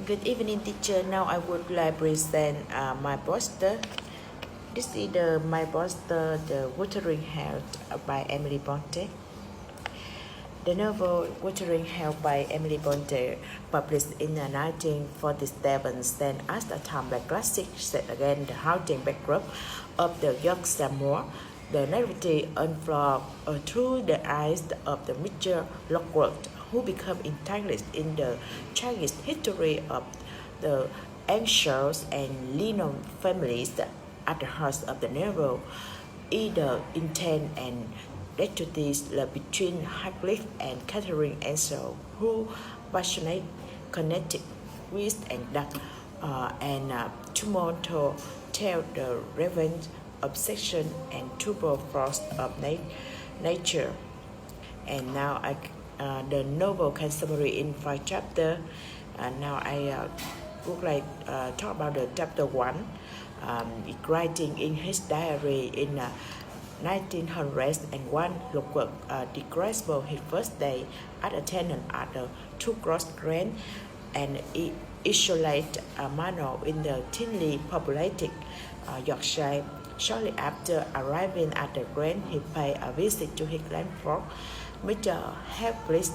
Good evening, teacher. Now I would like present my poster. This is my poster, The Wuthering Heights by Emily Bronte. The novel Wuthering Heights by Emily Bronte, published in 1947, stands as a timeless classic set against the haunting backdrop of the Yorkshire moor. The narrative unfolds through the eyes of the Mr. Lockwood, who become entangled in the tragic history of the Anxious and Lennon families. At the heart of the novel is the intense and detritus love between Heathcliff and Catherine Ansel, who passionately connected with and dark and tumultuous tell the revenge, obsession, and trouble force of nature. And now the novel can summary in 5 chapters. Now I would like talk about the chapter 1. Writing in his diary in 1901, Lockwood describes his first day at attendance at the Two Cross Grange, an isolated manor in the thinly populated Yorkshire. Shortly after arriving at the Grange, he paid a visit to his landlord, Mr. Heathcliff,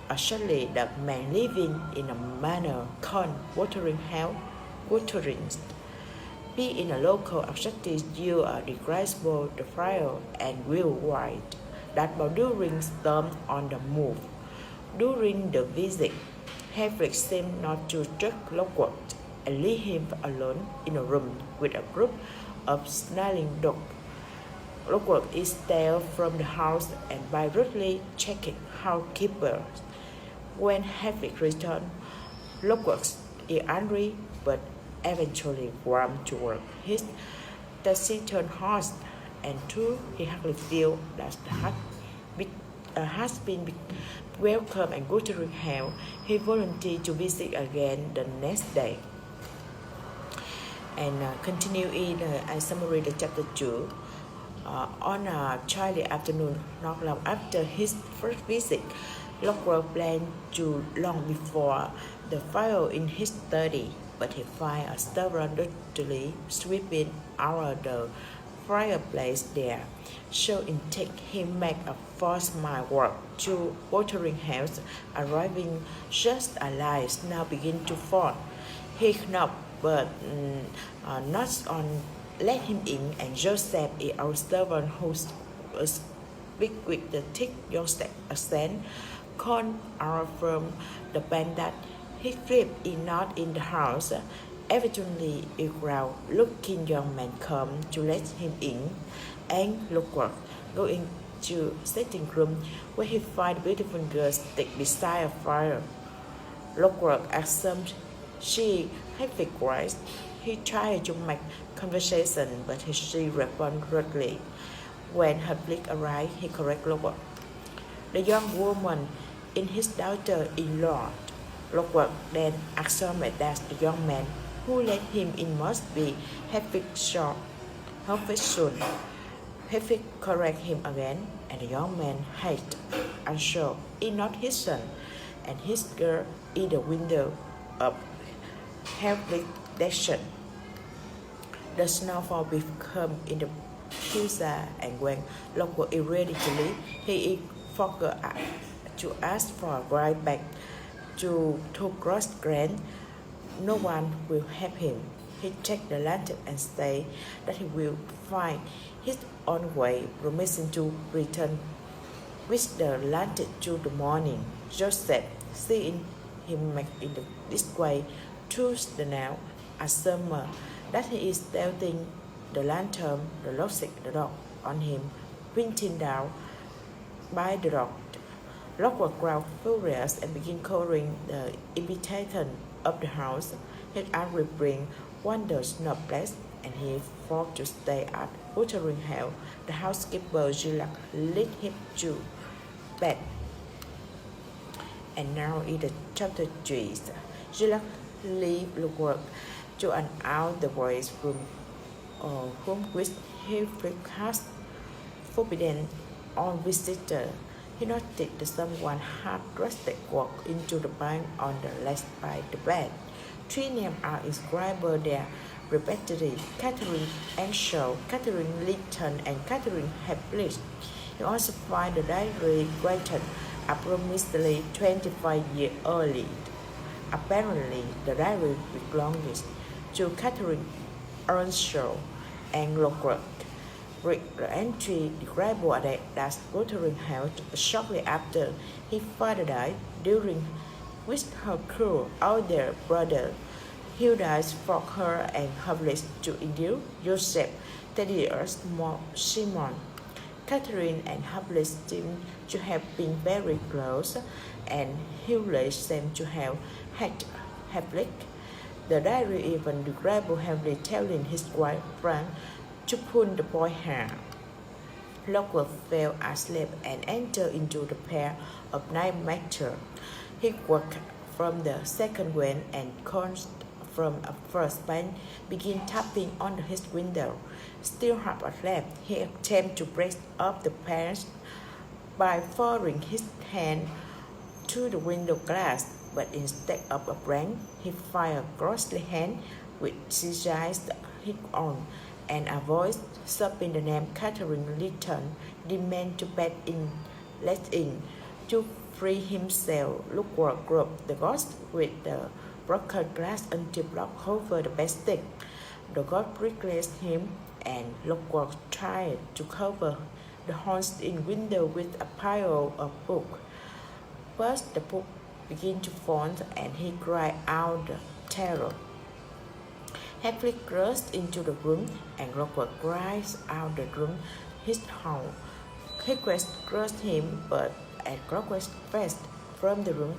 a shortly the man living in a manor called Wuthering Heights. Be in a local accepted you are describable the fire and will white that during storm on the move. During the visit, Heathcliff seemed not to trust Lockwood and leave him alone in a room with a group of snarling dogs. Lockwood is stole from the house and by rudely checking housekeepers. When Heathcliff returned, Lockwood is angry but eventually warm toward his taciturn host, and through he hardly feel that has been welcome and Wuthering Heights. He volunteered to visit again the next day. And continue in I summary the chapter 2. On a chilly afternoon, not long after his first visit, Lockwood planned to long before the fire in his study, but he finds a stubborn dirtily sweeping out the fireplace there. So intent he make a 4-mile walk to Wuthering Heights, arriving just as light now begin to fall. He knocked, but not on let him in, and Joseph is our servant who speak with the thick Joseph accent, called out from the band that Heathcliff is not in the house. Evidently, a crowd-looking young man come to let him in, and Lockwood go into sitting room where he finds a beautiful girl sitting beside a fire. Lockwood assumed she had been quiet. He tried to make conversation, but she responded rudely. When Heathcliff arrived, he corrected Lockwood. The young woman is his daughter-in-law. Lockwood then assumed that the young man who let him in must be Heathcliff's son. Heathcliff corrected him again, and the young man hated and so is not his son, and his girl is the window of Heathcliff's direction. The snowfall became in the pizza, and when Lockwood is ready to leave, he forgot to ask for a ride back to Cross Grange. No one will help him. He checked the lantern and said that he will find his own way, promising to return with the lantern to the morning. Joseph, seeing him make in this way through the now, assumed that he is tilting the lantern. The logic the dog on him, pointing down by the dog. Lockwood grew furious and began calling the inhabitant of the house. His angry brain wandered no place, and he forced to stay at Wuthering Heights. The housekeeper Julia led him to bed. And now in the chapter 3, Julia leaves Lockwood to an out-the-way room, which he has forbidden all visitors. He noticed that someone had drastic walked into the bank on the left by the bed. Three names are inscribed there respectively: Catherine Anshaw, Catherine Litton, and Catherine Heplich. You also find the diary written approximately 25 years early. Apparently, the diary belongs to Catherine Earnshaw and Lockhart. Read the entry described that Wuthering House shortly after his father died, during which her cruel older brother Hilda's forced her and Havlis to induce Joseph Thaddeus Simon. Catherine and Havlis seem to have been very close, and Hewlett seemed to have had Havlik. The diary even describes Havlik telling his wife Frank to pull the boy's hair. Lockwood fell asleep and entered into the pair of night matter. He woke from the second wind and called from a first bench, began tapping on his window. Still half asleep, he attempted to break up the panes by throwing his hand to the window glass, but instead of a blank, he fired a ghostly hand which seized his own, and a voice sobbing the name Catherine Litton demanded to let in. To free himself, Lockwood groped the ghost with the broken glass until blocked over the bedstead. The ghost replaced him, and Lockwood tried to cover the haunted window with a pile of books. First, the book began to fall, and he cried out in terror. Hedwig rushed into the room, and Lockwood cried out the room his howl. Hedwig crushed him, but as Lockwood fled from the room,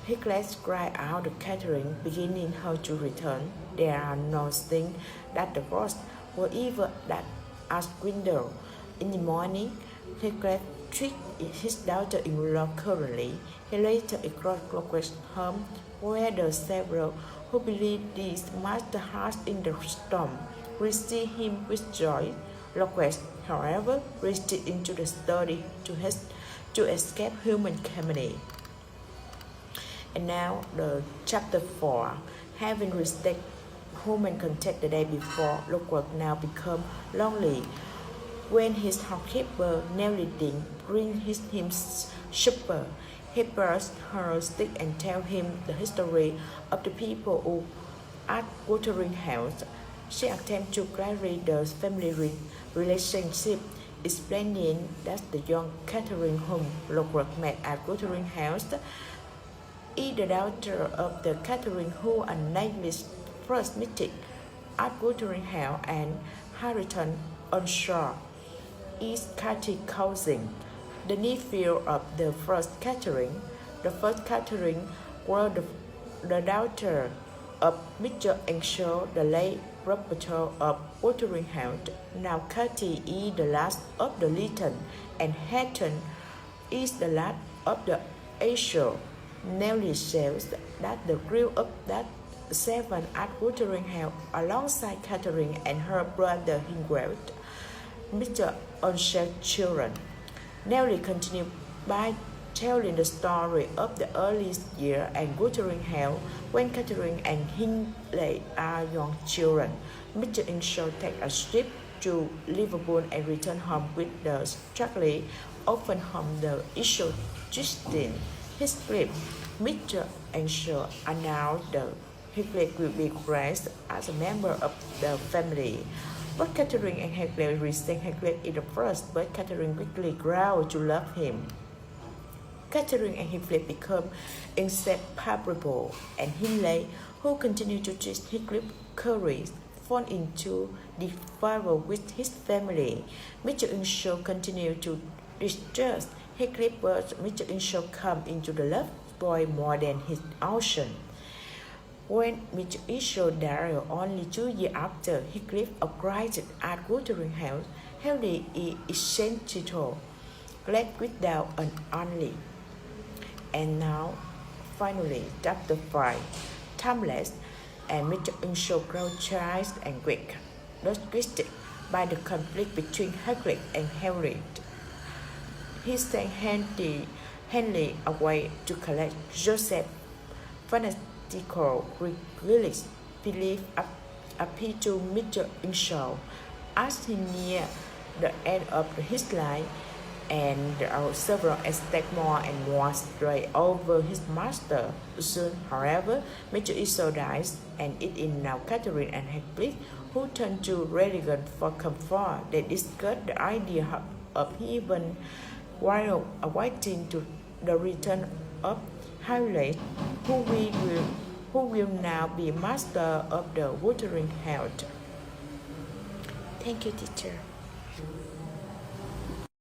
Hedwig cried out to Catherine, beginning her to return. There are no signs that the ghost were even at our window. In the morning, Hedwig treated his daughter-in-law currently. He later escorted Lockwood home, where the several who believed this master heart in the storm received him with joy. Lockwood, however, retreated into the study to escape human company. And now the chapter 4. Having rejected human contact the day before, Lockwood now became lonely. When his housekeeper Nellie Dean brings him supper, he bursts her stick and tells him the history of the people who at Wuthering House. She attempts to clarify the family relationship, explaining that the young Catherine whom Lockwood met at Wuthering House is the daughter of the Catherine who unnamed first meeting at Wuthering House, and Harrington Onshore is Cathy's cousin, the nephew of the first Catherine. The first Catherine was the daughter of Mr. Anshaw, the late proprietor of Wuthering House. Now Cathy is the last of the Litton, and Hatton is the last of the Anshaw. Nellie says that the grew up that 7 at Wuthering House alongside Catherine and her brother Hingwell, Mr. Onshaw's children. Nellie continued by telling the story of the earliest year at Wuthering House when Catherine and Hindley are young children. Mr. Anshaw takes a ship to Liverpool and return home with the strictly often home the issue Justin. His clip, Mr. Anshaw announced that Heathcliff will be raised as a member of the family. Both Catherine and Heathcliff resent Heathcliff in the first, but Catherine quickly grew to love him. Catherine and Heathcliff become inseparable, and Hindley, who continued to treat Heathcliff courage, fall into disfavor with his family. Mr. Anshaw continued to distrust Heathcliff, but Mr. Anshaw came into the love boy more than his ocean. When Mr. Anshaw died only 2 years after Heathcliff arrived at Wuthering House, Healthy is essential, left without an only. And now, finally, chapter 5. Timeless, and Mr. Anshaw grow child and weak, distracted by the conflict between Heathcliff and Harriet. He sent Henry away to collect Joseph critical critics believe appeal to Mr. Inshaw as he near the end of his life, and several aspects more and more stray over his master. Soon, however, Mr. Inshaw dies, and it is now Catherine and Heathcliff who turn to religion for comfort. They discuss the idea of heaven while awaiting the return of Hamlet, who will now be master of the Wuthering Heights. Thank you, teacher.